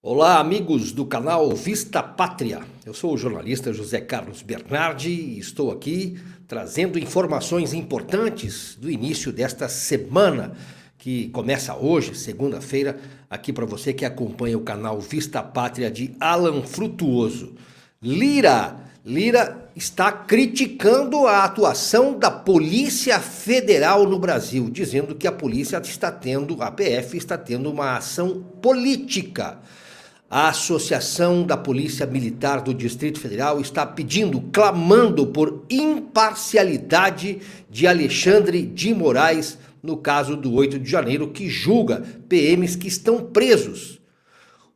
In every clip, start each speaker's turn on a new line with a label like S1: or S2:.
S1: Olá, amigos do canal Vista Pátria. Eu sou o jornalista José Carlos Bernardi e estou aqui trazendo informações importantes do início desta semana, que começa hoje, segunda-feira, aqui para você que acompanha o canal Vista Pátria de Alan Frutuoso. Lira está criticando a atuação da Polícia Federal no Brasil, dizendo que a PF está tendo uma ação política. A Associação da Polícia Militar do Distrito Federal está clamando por imparcialidade de Alexandre de Moraes no caso do 8 de janeiro, que julga PMs que estão presos.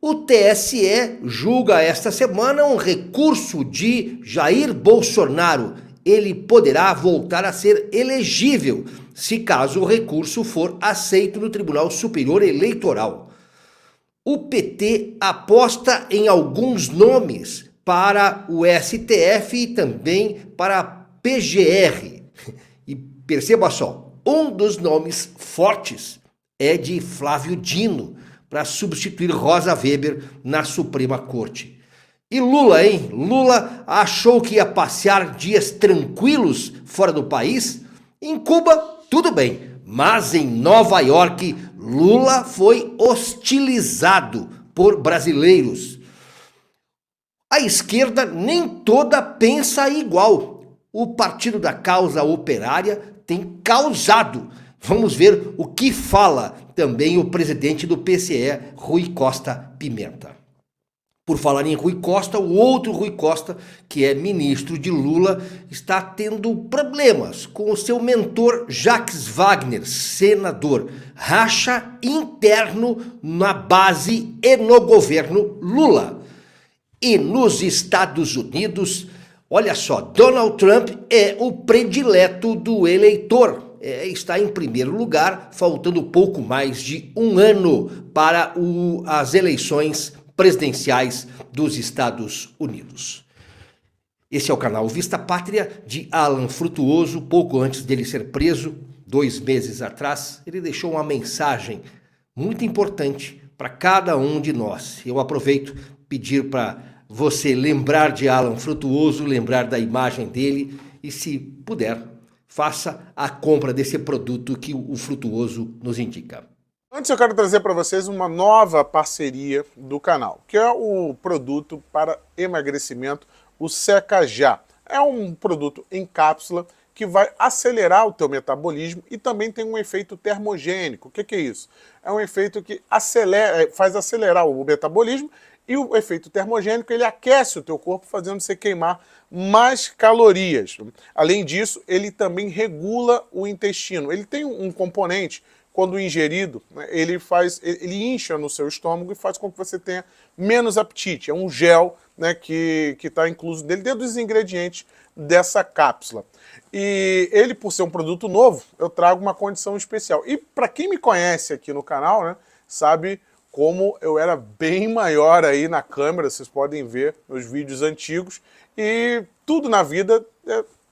S1: O TSE julga esta semana um recurso de Jair Bolsonaro. Ele poderá voltar a ser elegível se caso o recurso for aceito no Tribunal Superior Eleitoral. O PT aposta em alguns nomes para o STF e também para a PGR. E perceba só, um dos nomes fortes é de Flávio Dino, para substituir Rosa Weber na Suprema Corte. E Lula, hein? Lula achou que ia passear dias tranquilos fora do país? Em Cuba, tudo bem, mas em Nova York, Lula foi hostilizado por brasileiros. A esquerda nem toda pensa igual. O Partido da Causa Operária tem causado. Vamos ver o que fala também o presidente do PCE, Rui Costa Pimenta. Por falar em Rui Costa, o outro Rui Costa, que é ministro de Lula, está tendo problemas com o seu mentor Jacques Wagner, senador. Racha interno na base e no governo Lula. E nos Estados Unidos, olha só, Donald Trump é o predileto do eleitor. Está em primeiro lugar, faltando pouco mais de um ano para as eleições presidenciais dos Estados Unidos. Esse é o canal Vista Pátria de Alan Frutuoso. Pouco antes dele ser preso, 2 meses atrás, ele deixou uma mensagem muito importante para cada um de nós. Eu aproveito pedir para você lembrar de Alan Frutuoso, lembrar da imagem dele e, se puder, faça a compra desse produto que o Frutuoso nos indica.
S2: Antes eu quero trazer para vocês uma nova parceria do canal, que é o produto para emagrecimento, o Seca Já. É um produto em cápsula que vai acelerar o teu metabolismo e também tem um efeito termogênico. O que é isso? É um efeito que faz acelerar o metabolismo, e o efeito termogênico, ele aquece o teu corpo, fazendo você queimar mais calorias. Além disso, ele também regula o intestino. Ele tem um componente, quando ingerido, né, ele incha no seu estômago e faz com que você tenha menos apetite. É um gel, né, que está incluso dentro dos ingredientes dessa cápsula. E ele, por ser um produto novo, eu trago uma condição especial. E para quem me conhece aqui no canal, né, sabe como eu era bem maior aí na câmera, vocês podem ver nos vídeos antigos, e tudo na vida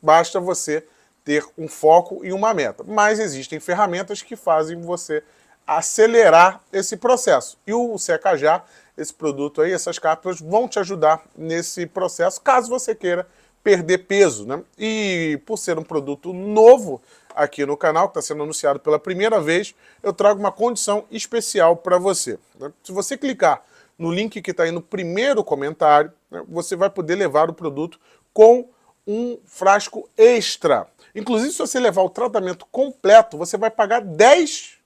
S2: basta você ter um foco e uma meta. Mas existem ferramentas que fazem você acelerar esse processo. E o Seca Já, esse produto aí, essas cápsulas, vão te ajudar nesse processo, caso você queira perder peso, né? E por ser um produto novo aqui no canal, que está sendo anunciado pela primeira vez, eu trago uma condição especial para você, né? Se você clicar no link que está aí no primeiro comentário, né, você vai poder levar o produto com um frasco extra. Inclusive, se você levar o tratamento completo, você vai pagar 10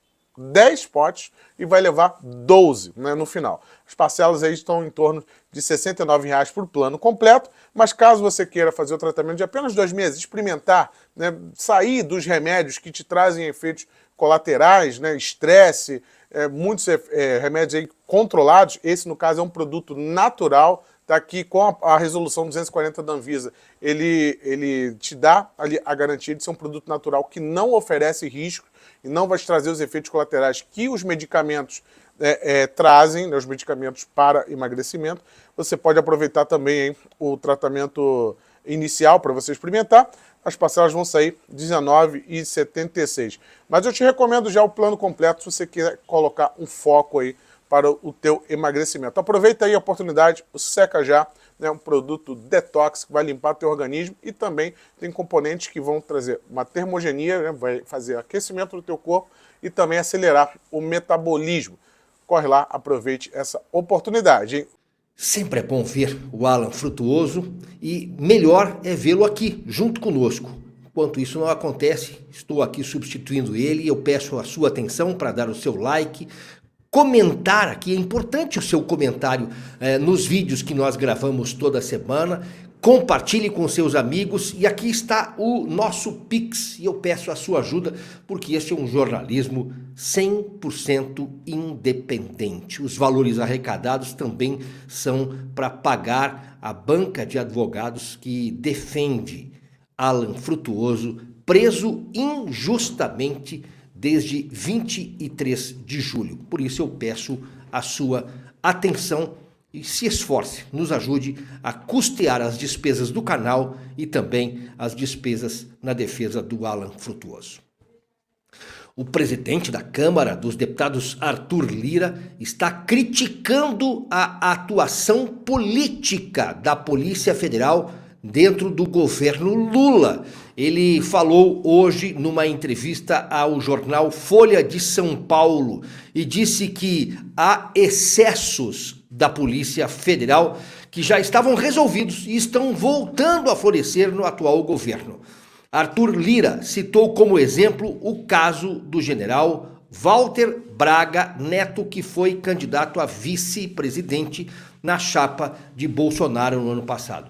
S2: potes e vai levar 12, né, no final. As parcelas aí estão em torno de R$ 69,00 por plano completo, mas caso você queira fazer o tratamento de apenas 2 meses, experimentar, né, sair dos remédios que te trazem efeitos colaterais, né, estresse, muitos remédios aí controlados, esse no caso é um produto natural, tá aqui com a resolução 240 da Anvisa, ele te dá ali a garantia de ser um produto natural que não oferece risco e não vai te trazer os efeitos colaterais que os medicamentos trazem, né, os medicamentos para emagrecimento. Você pode aproveitar também, hein, o tratamento inicial para você experimentar. As parcelas vão sair R$19,76. Mas eu te recomendo já o plano completo se você quer colocar um foco aí para o teu emagrecimento. Aproveita aí a oportunidade, o Seca Já, né, um produto detox que vai limpar teu organismo e também tem componentes que vão trazer uma termogenia, né, vai fazer aquecimento do teu corpo e também acelerar o metabolismo. Corre lá, aproveite essa oportunidade, hein?
S1: Sempre é bom ver o Alan Frutuoso e melhor é vê-lo aqui, junto conosco. Enquanto isso não acontece, estou aqui substituindo ele e eu peço a sua atenção para dar o seu like, comentar aqui, é importante o seu comentário nos vídeos que nós gravamos toda semana, compartilhe com seus amigos e aqui está o nosso Pix e eu peço a sua ajuda porque este é um jornalismo 100% independente. Os valores arrecadados também são para pagar a banca de advogados que defende Alan Frutuoso, preso injustamente desde 23 de julho. Por isso eu peço a sua atenção e se esforce, nos ajude a custear as despesas do canal e também as despesas na defesa do Alan Frutuoso. O presidente da Câmara dos Deputados, Arthur Lira, está criticando a atuação política da Polícia Federal dentro do governo Lula. Ele falou hoje numa entrevista ao jornal Folha de São Paulo e disse que há excessos da Polícia Federal que já estavam resolvidos e estão voltando a florescer no atual governo. Arthur Lira citou como exemplo o caso do general Walter Braga Neto, que foi candidato a vice-presidente na chapa de Bolsonaro no ano passado.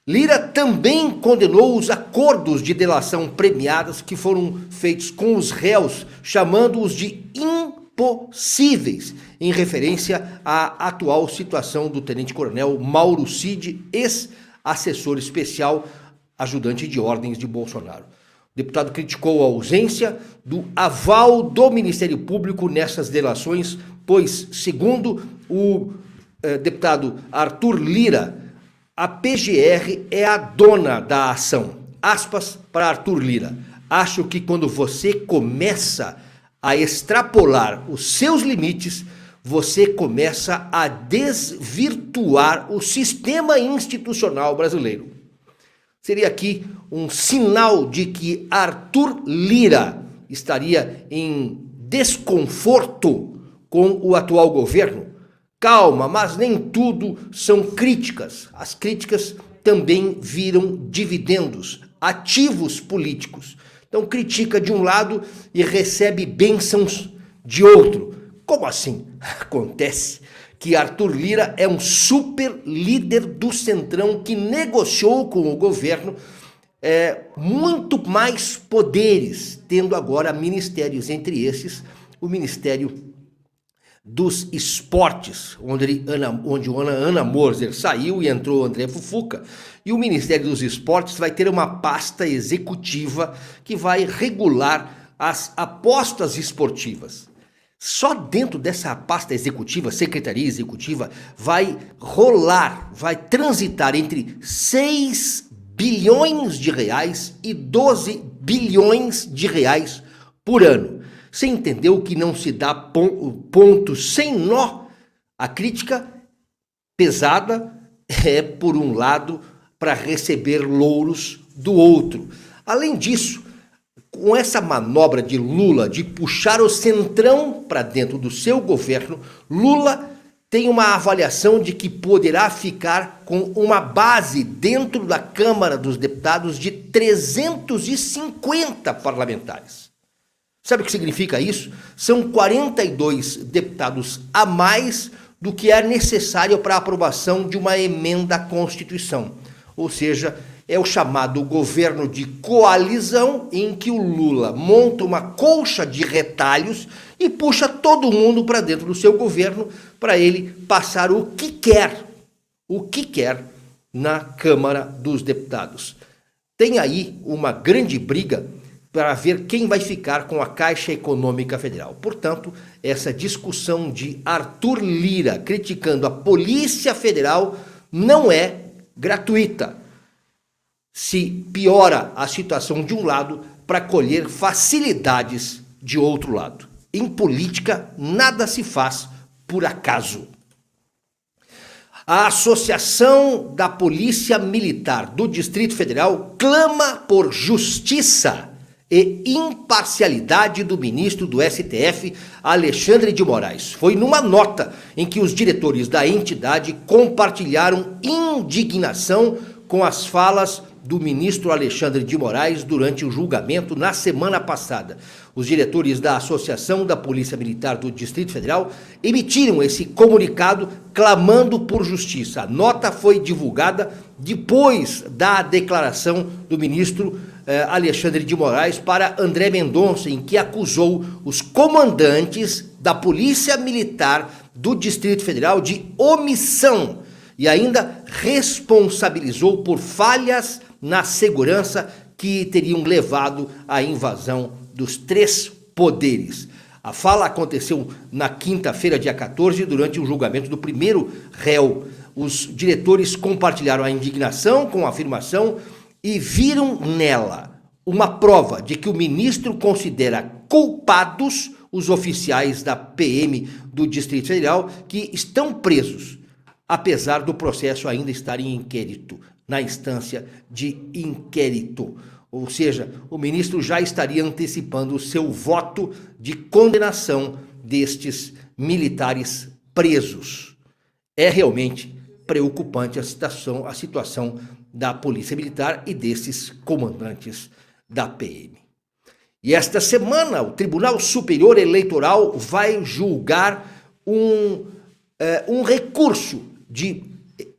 S1: Lira também condenou os acordos de delação premiadas que foram feitos com os réus, chamando-os de impossíveis, em referência à atual situação do tenente-coronel Mauro Cid, ex-assessor especial, ajudante de ordens de Bolsonaro. O deputado criticou a ausência do aval do Ministério Público nessas delações, pois, segundo o deputado Arthur Lira, a PGR é a dona da ação. Aspas para Arthur Lira. Acho que quando você começa a extrapolar os seus limites, você começa a desvirtuar o sistema institucional brasileiro. Seria aqui um sinal de que Arthur Lira estaria em desconforto com o atual governo? Calma, mas nem tudo são críticas. As críticas também viram dividendos, ativos políticos. Então critica de um lado e recebe bênçãos de outro. Como assim? Acontece que Arthur Lira é um super líder do Centrão que negociou com o governo muito mais poderes, tendo agora ministérios, entre esses o Ministério dos Esportes, onde Ana Moser saiu e entrou André Fufuca, e o Ministério dos Esportes vai ter uma pasta executiva que vai regular as apostas esportivas. Só dentro dessa pasta executiva, secretaria executiva, vai transitar entre 6 bilhões de reais e 12 bilhões de reais por ano. Você entendeu que não se dá ponto sem nó? A crítica pesada é, por um lado, para receber louros do outro. Além disso, com essa manobra de Lula de puxar o Centrão para dentro do seu governo, Lula tem uma avaliação de que poderá ficar com uma base dentro da Câmara dos Deputados de 350 parlamentares. Sabe o que significa isso? São 42 deputados a mais do que é necessário para a aprovação de uma emenda à Constituição. Ou seja, é o chamado governo de coalizão, em que o Lula monta uma colcha de retalhos e puxa todo mundo para dentro do seu governo para ele passar o que quer na Câmara dos Deputados. Tem aí uma grande briga para ver quem vai ficar com a Caixa Econômica Federal. Portanto, essa discussão de Arthur Lira criticando a Polícia Federal não é gratuita. Se piora a situação de um lado para colher facilidades de outro lado. Em política, nada se faz por acaso. A Associação da Polícia Militar do Distrito Federal clama por justiça e imparcialidade do ministro do STF, Alexandre de Moraes. Foi numa nota em que os diretores da entidade compartilharam indignação com as falas do ministro Alexandre de Moraes durante o julgamento na semana passada. Os diretores da Associação da Polícia Militar do Distrito Federal emitiram esse comunicado clamando por justiça. A nota foi divulgada depois da declaração do ministro Alexandre de Moraes para André Mendonça, em que acusou os comandantes da Polícia Militar do Distrito Federal de omissão e ainda responsabilizou por falhas na segurança que teriam levado à invasão dos três poderes. A fala aconteceu na quinta-feira, dia 14, durante o julgamento do primeiro réu. Os diretores compartilharam a indignação com a afirmação e viram nela uma prova de que o ministro considera culpados os oficiais da PM do Distrito Federal que estão presos, apesar do processo ainda estar em inquérito, na instância de inquérito. Ou seja, o ministro já estaria antecipando o seu voto de condenação destes militares presos. É realmente preocupante a situação da Polícia Militar e desses comandantes da PM. E esta semana o Tribunal Superior Eleitoral vai julgar um recurso de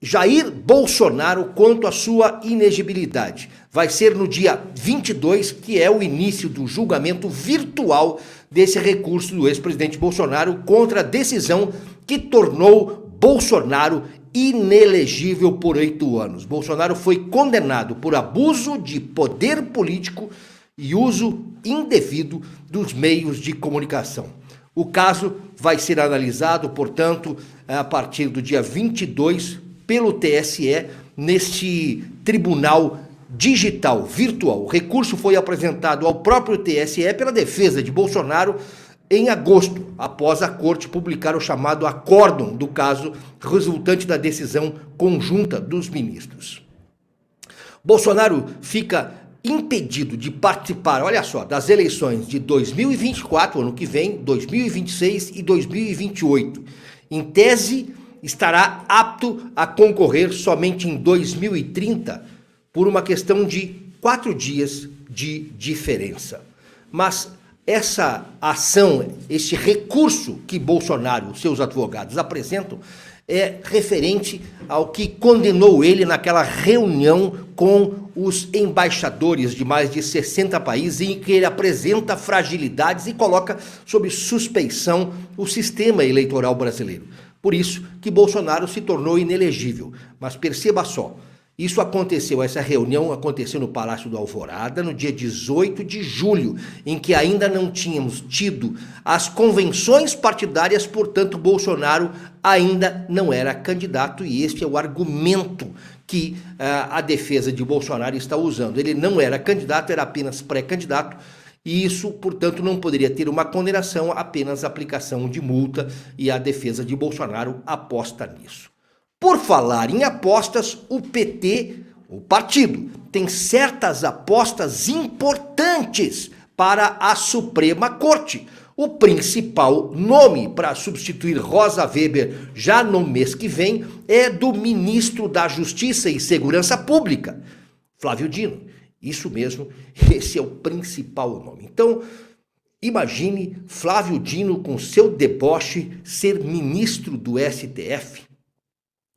S1: Jair Bolsonaro quanto à sua inegibilidade. Vai ser no dia 22, que é o início do julgamento virtual desse recurso do ex-presidente Bolsonaro contra a decisão que tornou Bolsonaro inelegível por 8 anos. Bolsonaro foi condenado por abuso de poder político e uso indevido dos meios de comunicação. O caso vai ser analisado, portanto, a partir do dia 22 pelo TSE neste tribunal digital, virtual. O recurso foi apresentado ao próprio TSE pela defesa de Bolsonaro em agosto, após a corte publicar o chamado acórdão do caso resultante da decisão conjunta dos ministros. Bolsonaro fica impedido de participar, olha só, das eleições de 2024, ano que vem, 2026 e 2028. Em tese, estará apto a concorrer somente em 2030 por uma questão de 4 dias de diferença. Mas essa ação, esse recurso que Bolsonaro e seus advogados apresentam é referente ao que condenou ele naquela reunião com os embaixadores de mais de 60 países, em que ele apresenta fragilidades e coloca sob suspeição o sistema eleitoral brasileiro. Por isso que Bolsonaro se tornou inelegível. Mas perceba só, essa reunião aconteceu no Palácio do Alvorada, no dia 18 de julho, em que ainda não tínhamos tido as convenções partidárias, portanto, Bolsonaro ainda não era candidato, e este é o argumento que a defesa de Bolsonaro está usando. Ele não era candidato, era apenas pré-candidato, e isso, portanto, não poderia ter uma condenação, apenas aplicação de multa, e a defesa de Bolsonaro aposta nisso. Por falar em apostas, o PT, o partido, tem certas apostas importantes para a Suprema Corte. O principal nome para substituir Rosa Weber já no mês que vem é do ministro da Justiça e Segurança Pública, Flávio Dino. Isso mesmo, esse é o principal nome. Então, imagine Flávio Dino com seu deboche ser ministro do STF.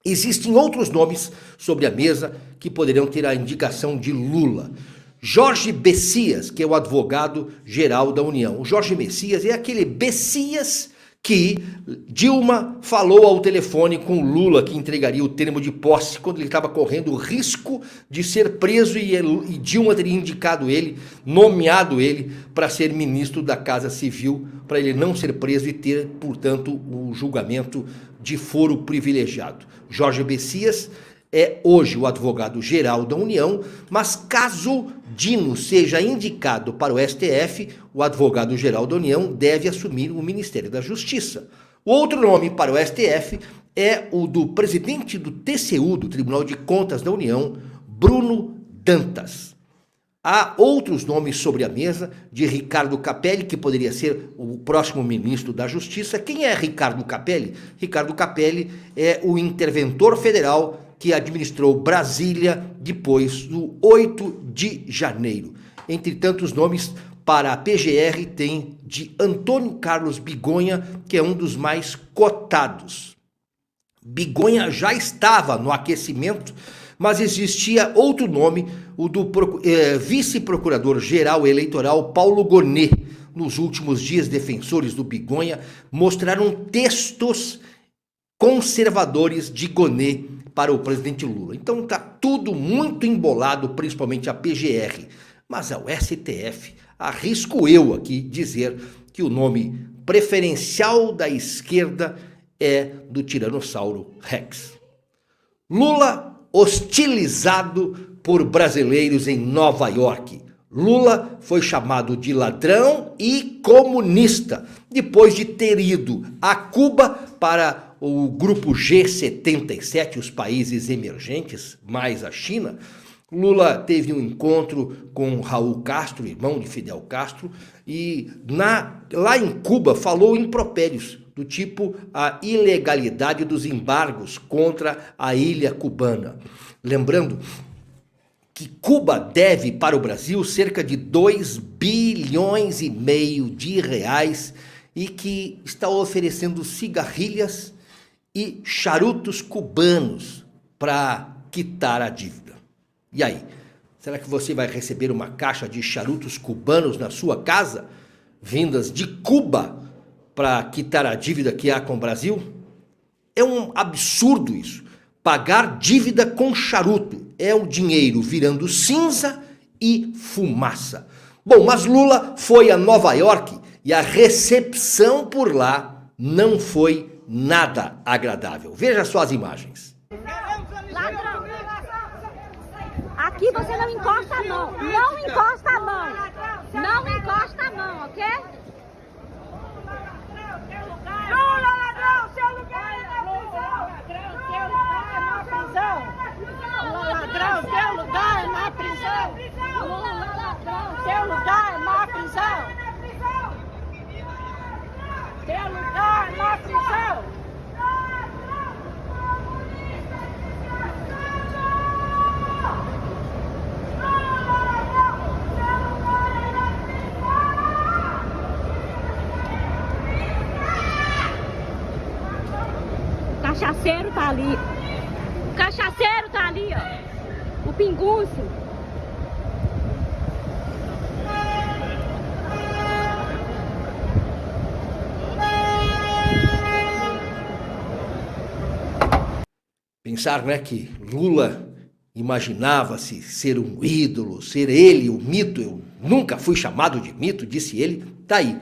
S1: Existem outros nomes sobre a mesa que poderiam ter a indicação de Lula. Jorge Messias, que é o advogado-geral da União. O Jorge Messias é aquele Messias que Dilma falou ao telefone com Lula, que entregaria o termo de posse quando ele estava correndo o risco de ser preso, e Dilma teria indicado ele, nomeado ele para ser ministro da Casa Civil, para ele não ser preso e ter, portanto, o julgamento de foro privilegiado. Jorge Messias é hoje o advogado-geral da União, mas caso Dino seja indicado para o STF, o advogado-geral da União deve assumir o Ministério da Justiça. O outro nome para o STF é o do presidente do TCU, do Tribunal de Contas da União, Bruno Dantas. Há outros nomes sobre a mesa, de Ricardo Capelli, que poderia ser o próximo ministro da Justiça. Quem é Ricardo Capelli? Ricardo Capelli é o interventor federal que administrou Brasília depois do 8 de janeiro. Entre tantos nomes, para a PGR tem de Antônio Carlos Bigonha, que é um dos mais cotados. Bigonha já estava no aquecimento, mas existia outro nome, o do vice-procurador-geral eleitoral Paulo Gonet. Nos últimos dias, defensores do Bigonha mostraram textos conservadores de Gonet para o presidente Lula. Então está tudo muito embolado, principalmente a PGR. Mas ao STF, arrisco eu aqui dizer que o nome preferencial da esquerda é do Tiranossauro Rex. Lula hostilizado por brasileiros em Nova York. Lula foi chamado de ladrão e comunista depois de ter ido a Cuba para o grupo G77, os países emergentes, mais a China. Lula teve um encontro com Raul Castro, irmão de Fidel Castro, e lá em Cuba falou impropérios, do tipo a ilegalidade dos embargos contra a ilha cubana. Lembrando que Cuba deve para o Brasil cerca de 2,5 bilhões de reais e que está oferecendo cigarrilhas e charutos cubanos para quitar a dívida. E aí, será que você vai receber uma caixa de charutos cubanos na sua casa, vindas de Cuba, para quitar a dívida que há com o Brasil? É um absurdo isso. Pagar dívida com charuto é o dinheiro virando cinza e fumaça. Bom, mas Lula foi a Nova York e a recepção por lá não foi nada agradável. Veja só as imagens.
S3: Ladrão! Aqui você não encosta a mão. Não encosta a mão. Não encosta a mão, ok?
S4: Lula, ladrão, seu lugar é na prisão. Lula, ladrão, seu lugar é na prisão. Lula, ladrão, seu lugar é na prisão. Seu lugar é na prisão.
S3: O cachaceiro tá ali. O cachaceiro tá ali, ó. O pinguço.
S1: Pensar, né, que Lula imaginava-se ser um ídolo, ser ele o mito. Eu nunca fui chamado de mito, disse ele, tá aí,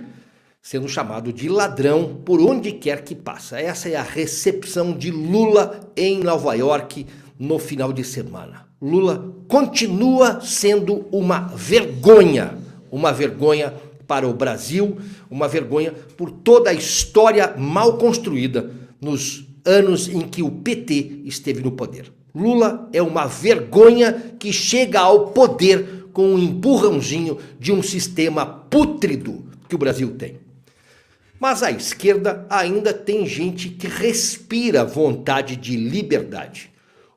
S1: sendo chamado de ladrão por onde quer que passa. Essa é a recepção de Lula em Nova York no final de semana. Lula continua sendo uma vergonha para o Brasil, uma vergonha por toda a história mal construída nos anos em que o PT esteve no poder. Lula é uma vergonha que chega ao poder com um empurrãozinho de um sistema pútrido que o Brasil tem. Mas à esquerda ainda tem gente que respira vontade de liberdade.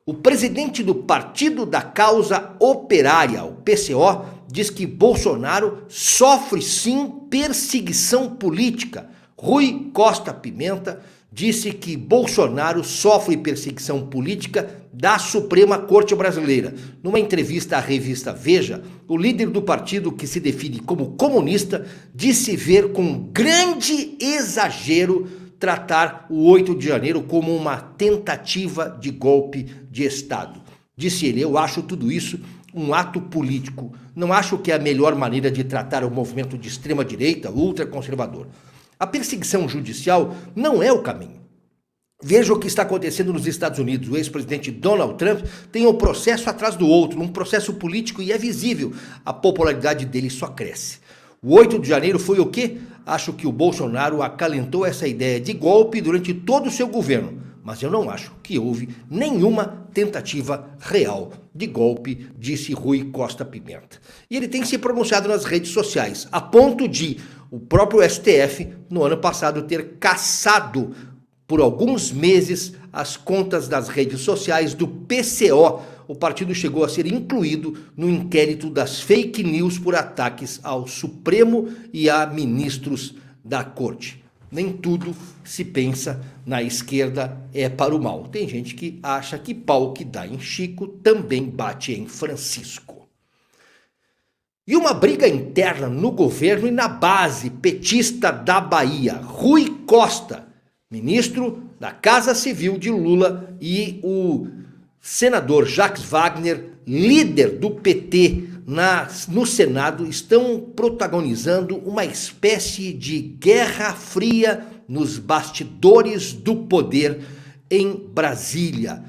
S1: O presidente do Partido da Causa Operária, o PCO, diz que Bolsonaro sofre sim perseguição política. Rui Costa Pimenta disse que Bolsonaro sofre perseguição política da Suprema Corte Brasileira. Numa entrevista à revista Veja, o líder do partido, que se define como comunista, disse ver com grande exagero tratar o 8 de janeiro como uma tentativa de golpe de Estado. Disse ele, eu acho tudo isso um ato político. Não acho que é a melhor maneira de tratar o movimento de extrema-direita, ultraconservador. A perseguição judicial não é o caminho. Veja o que está acontecendo nos Estados Unidos. O ex-presidente Donald Trump tem um processo atrás do outro, um processo político, e é visível. A popularidade dele só cresce. O 8 de janeiro foi o quê? Acho que o Bolsonaro acalentou essa ideia de golpe durante todo o seu governo, mas eu não acho que houve nenhuma tentativa real de golpe, disse Rui Costa Pimenta. E ele tem se pronunciado nas redes sociais, a ponto de o próprio STF, no ano passado, ter cassado por alguns meses as contas das redes sociais do PCO. O partido chegou a ser incluído no inquérito das fake news por ataques ao Supremo e a ministros da Corte. Nem tudo se pensa na esquerda é para o mal. Tem gente que acha que pau que dá em Chico também bate em Francisco. E uma briga interna no governo e na base petista da Bahia. Rui Costa, ministro da Casa Civil de Lula, e o senador Jacques Wagner, líder do PT no Senado, estão protagonizando uma espécie de guerra fria nos bastidores do poder em Brasília.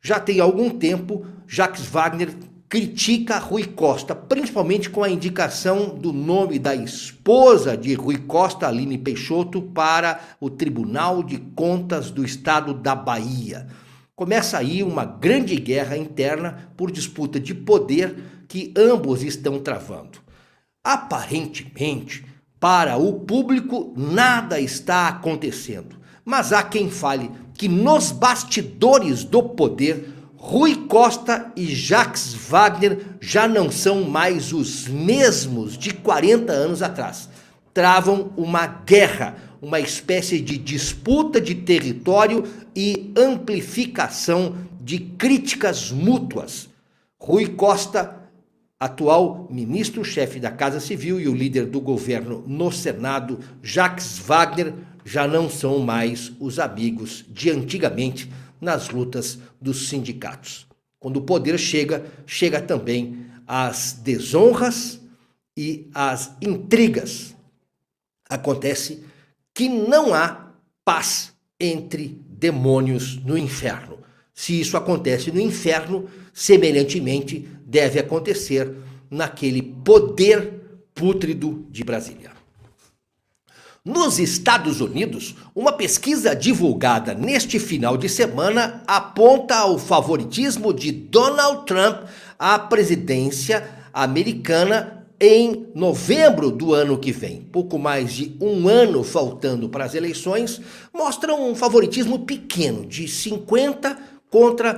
S1: Já tem algum tempo, Jacques Wagner critica Rui Costa, principalmente com a indicação do nome da esposa de Rui Costa, Aline Peixoto, para o Tribunal de Contas do Estado da Bahia. Começa aí uma grande guerra interna por disputa de poder que ambos estão travando. Aparentemente, para o público, nada está acontecendo, mas há quem fale que nos bastidores do poder, Rui Costa e Jacques Wagner já não são mais os mesmos de 40 anos atrás. Travam uma guerra, uma espécie de disputa de território e amplificação de críticas mútuas. Rui Costa, atual ministro-chefe da Casa Civil e o líder do governo no Senado, Jacques Wagner, já não são mais os amigos de antigamente nas lutas dos sindicatos. Quando o poder chega também as desonras e as intrigas. Acontece que não há paz entre demônios no inferno. Se isso acontece no inferno, semelhantemente deve acontecer naquele poder pútrido de Brasília. Nos Estados Unidos, uma pesquisa divulgada neste final de semana aponta o favoritismo de Donald Trump à presidência americana em novembro do ano que vem. Pouco mais de um ano faltando para as eleições, mostra um favoritismo pequeno de 50% contra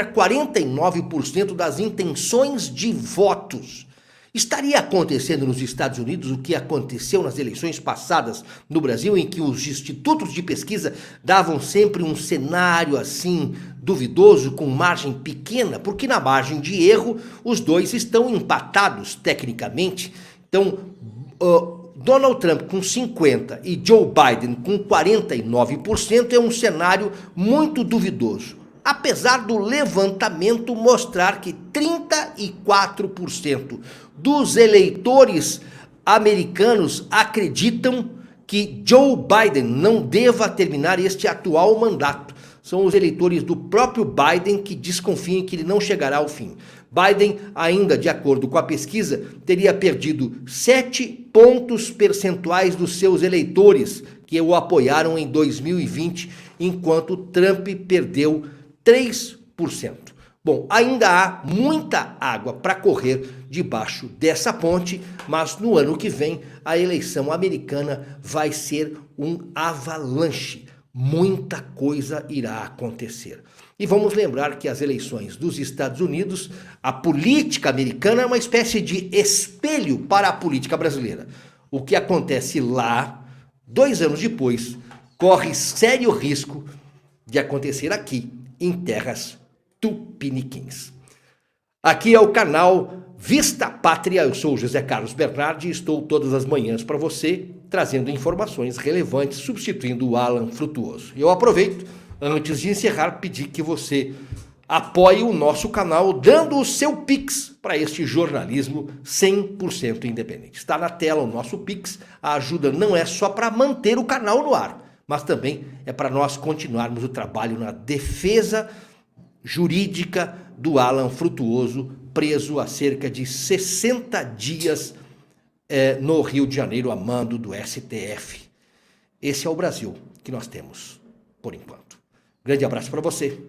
S1: 49% das intenções de votos. Estaria acontecendo nos Estados Unidos o que aconteceu nas eleições passadas no Brasil, em que os institutos de pesquisa davam sempre um cenário assim duvidoso, com margem pequena, porque na margem de erro os dois estão empatados tecnicamente. Então, Donald Trump com 50% e Joe Biden com 49% é um cenário muito duvidoso. Apesar do levantamento mostrar que 34% dos eleitores americanos acreditam que Joe Biden não deva terminar este atual mandato. São os eleitores do próprio Biden que desconfiam que ele não chegará ao fim. Biden, ainda de acordo com a pesquisa, teria perdido 7 pontos percentuais dos seus eleitores que o apoiaram em 2020, enquanto Trump perdeu 3%. Bom, ainda há muita água para correr debaixo dessa ponte, mas no ano que vem a eleição americana vai ser um avalanche. Muita coisa irá acontecer. E vamos lembrar que as eleições dos Estados Unidos, a política americana é uma espécie de espelho para a política brasileira. O que acontece lá, 2 anos depois, corre sério risco de acontecer aqui, em terras tupiniquins. Aqui é o canal Vista Pátria, eu sou o José Carlos Bernardi e estou todas as manhãs para você, trazendo informações relevantes, substituindo o Alan Frutuoso. Eu aproveito, antes de encerrar, pedir que você apoie o nosso canal, dando o seu Pix para este jornalismo 100% independente. Está na tela o nosso Pix, a ajuda não é só para manter o canal no ar, mas também é para nós continuarmos o trabalho na defesa jurídica do Alan Frutuoso, preso há cerca de 60 dias no Rio de Janeiro a mando do STF. Esse é o Brasil que nós temos, por enquanto. Grande abraço para você.